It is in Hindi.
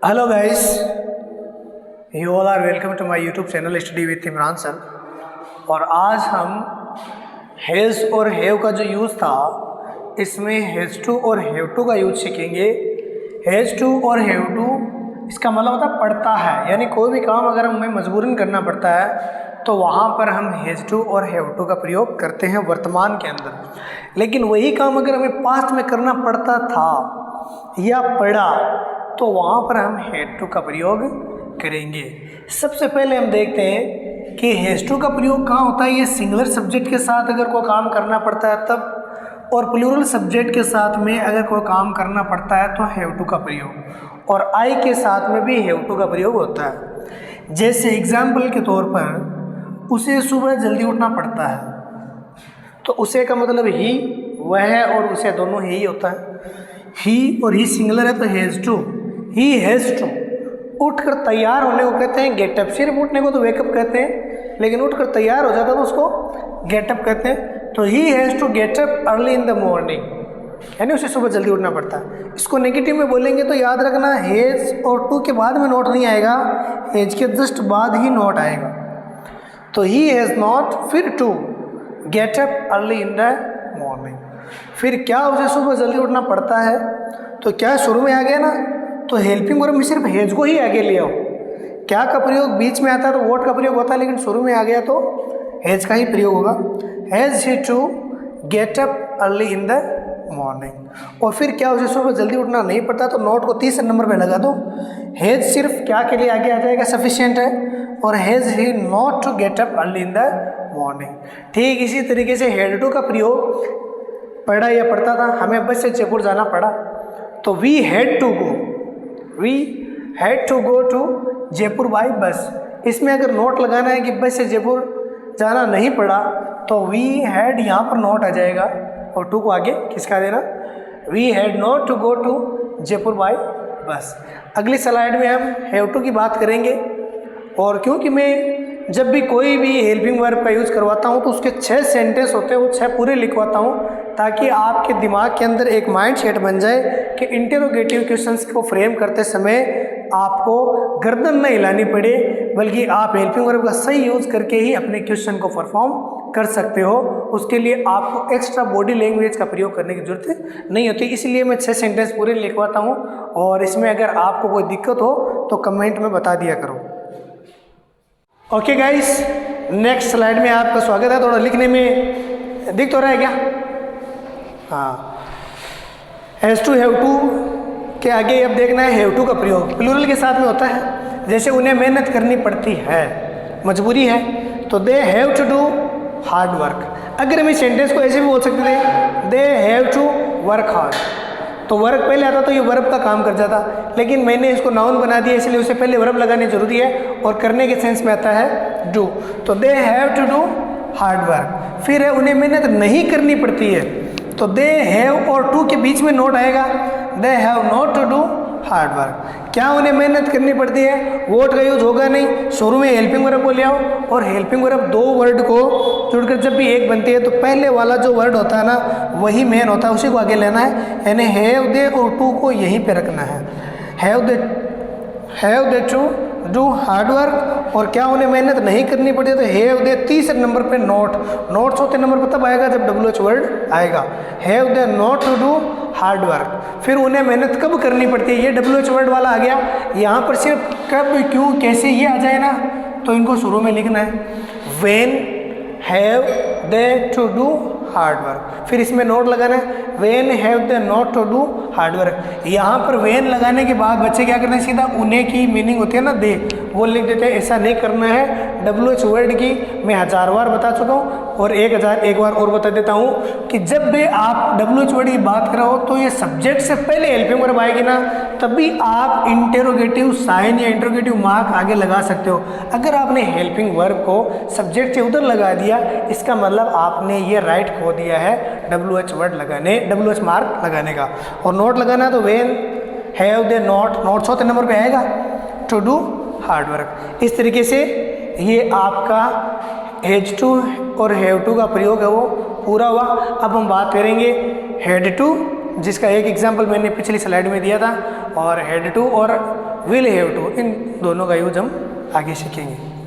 Hello guys, you all are welcome to my YouTube channel study with Imran sir. और आज हम हैज़ और हैव का जो यूज़ था इसमें हैज़ टू और हैव टू का यूज़ सीखेंगे। हैज़ टू और हैव टू इसका मतलब होता है पड़ता है, यानी कोई भी काम अगर हमें मजबूरन करना पड़ता है तो वहाँ पर हम हैज़ टू और हैव टू का प्रयोग करते हैं वर्तमान के अंदर। लेकिन वही काम अगर हमें पास्ट में करना पड़ता था या पड़ा तो वहाँ पर हम हैड टू का प्रयोग करेंगे। सबसे पहले हम देखते हैं कि हैज़ टू का प्रयोग कहाँ होता है। ये सिंगुलर सब्जेक्ट के साथ अगर कोई काम करना पड़ता है तब, और प्लूरल सब्जेक्ट के साथ में अगर कोई काम करना पड़ता है तो हैव टू का प्रयोग, और आई के साथ में भी हैव टू का प्रयोग होता है। जैसे एग्जाम्पल के तौर पर उसे सुबह जल्दी उठना पड़ता है, तो उसे का मतलब ही, वह और उसे दोनों ही होता है। ही और ही सिंगुलर है तो has to, he has to. उठकर तैयार होने को कहते हैं गेटअप। सिर्फ उठने को तो वेकअप कहते हैं, लेकिन उठकर तैयार हो जाता है तो उसको गेटअप कहते हैं। तो he has to get up early in the morning, यानी उसे सुबह जल्दी उठना पड़ता है। इसको नेगेटिव में बोलेंगे तो याद रखना हैज़ और टू के बाद में नोट नहीं आएगा, हैज़ के जस्ट बाद ही नोट आएगा। तो ही हैज़ नॉट, फिर to get up early in the morning. फिर क्या उसे सुबह जल्दी उठना पड़ता है, तो क्या शुरू में आ गया ना, तो हेल्पिंग वर्ब में सिर्फ हैज़ को ही आगे ले आओ। क्या का प्रयोग बीच में आता है तो वॉट का प्रयोग होता है, लेकिन शुरू में आ गया तो हैज़ का ही प्रयोग होगा। Has he to get up early in the morning. और फिर क्या उसे सुबह जल्दी उठना नहीं पड़ता तो नोट को तीसरे नंबर पे लगा दो। हैज़ सिर्फ क्या के लिए आगे आ जाएगा, सफिशिएंट है, और has he not to get up early in the morning. ठीक इसी तरीके से हैड टू का प्रयोग पढ़ा या पढ़ता था, हमें बस से जयपुर जाना पड़ा तो we had to go, we had to go to Jaipur by bus. इसमें अगर नोट लगाना है कि बस से जयपुर जाना नहीं पड़ा तो वी हैड यहाँ पर नोट आ जाएगा और टू को आगे खिसका देना, we had not to go to Jaipur by bus. अगली स्लाइड में हम हैव टू की बात करेंगे। और क्योंकि मैं जब भी कोई भी हेल्पिंग वर्ब का यूज़ करवाता हूँ तो उसके 6 सेंटेंस होते हैं, वो 6 पूरे लिखवाता हूँ ताकि आपके दिमाग के अंदर एक माइंड सेट बन जाए कि इंटेरोगेटिव क्वेश्चंस को फ्रेम करते समय आपको गर्दन न हिलानी पड़े, बल्कि आप हेल्पिंग वर्ब का सही यूज़ करके ही अपने क्वेश्चन को परफॉर्म कर सकते हो। उसके लिए आपको एक्स्ट्रा बॉडी लैंग्वेज का प्रयोग करने की जरूरत नहीं होती। इसलिए मैं 6 सेंटेंस पूरे लिखवाता हूँ, और इसमें अगर आपको कोई दिक्कत हो तो कमेंट में बता दिया करो। ओके गाइस, नेक्स्ट स्लाइड में आपका स्वागत है। थोड़ा लिखने में दिख तो रहा है क्या? हाँ, हैज़ टू हैव टू के आगे अब देखना है हैव टू का प्रयोग प्लूरल के साथ में होता है। जैसे उन्हें मेहनत करनी पड़ती है, मजबूरी है, तो they have to do hard work. अगर हम इस सेंटेंस को ऐसे भी बोल सकते थे, they have to work hard, तो वर्क पहले आता तो ये वर्ब का काम कर जाता, लेकिन मैंने इसको नाउन बना दिया इसलिए उसे पहले वर्ब लगाने जरूरी है, और करने के सेंस में आता है डू। तो they have to do hard work. फिर है उन्हें मेहनत नहीं करनी पड़ती है, तो दे हैव और टू के बीच में नोट आएगा, they have not to do hard work. क्या उन्हें मेहनत करनी पड़ती है, वोट का यूज होगा नहीं, शुरू में हेल्पिंग वर्ब को ले आओ, और हेल्पिंग वर्ब 2 वर्ड को जुड़कर जब भी एक बनती है तो पहले वाला जो वर्ड होता है ना वही मेन होता है, उसी को आगे लेना है, यानी हैव दे और टू को यहीं पे रखना है। Have they to do hard work. और क्या उन्हें मेहनत नहीं करनी पड़ती तो हैव दे तीसरे नंबर पे नोट, नोट चौथे नंबर पर तब आएगा जब WH वर्ड आएगा। Have they not to do hard work. फिर उन्हें मेहनत कब करनी पड़ती है, ये WH वर्ड वाला आ गया। यहाँ पर सिर्फ कब, क्यों, कैसे ये आ जाए ना, तो इनको शुरू में लिखना है, when have they to do hard work. फिर इसमें नोट लगाना है, when have they not to do hard work. यहाँ पर व्हेन लगाने के बाद बच्चे क्या करना है, सीधा उन्हें की मीनिंग होती है ना दे, वो लिख देते हैं। ऐसा नहीं करना है। WH वर्ड की मैं 1000 बार बता चुका हूँ, और 1001 बार और बता देता हूँ कि जब भी आप WH वर्ड की बात करो तो ये सब्जेक्ट से पहले हेल्पिंग वर्ब आएगी ना, तभी आप इंटेरोगेटिव साइन या इंटेरोगेटिव मार्क आगे लगा सकते हो। अगर आपने हेल्पिंग वर्ब को सब्जेक्ट से उधर लगा दिया, इसका मतलब आपने ये राइट खो दिया है WH वर्ड लगाने, WH मार्क लगाने का। और नोट लगाना तो when have they not, note चौथे नंबर पे आएगा, टू डू हार्ड वर्क। इस तरीके से ये आपका हैज टू और हैव टू का प्रयोग है वो पूरा हुआ। अब हम बात करेंगे हैड टू जिसका एक एग्जाम्पल मैंने पिछली स्लाइड में दिया था, और हैड टू और विल हैव टू, इन दोनों का यूज हम आगे सीखेंगे।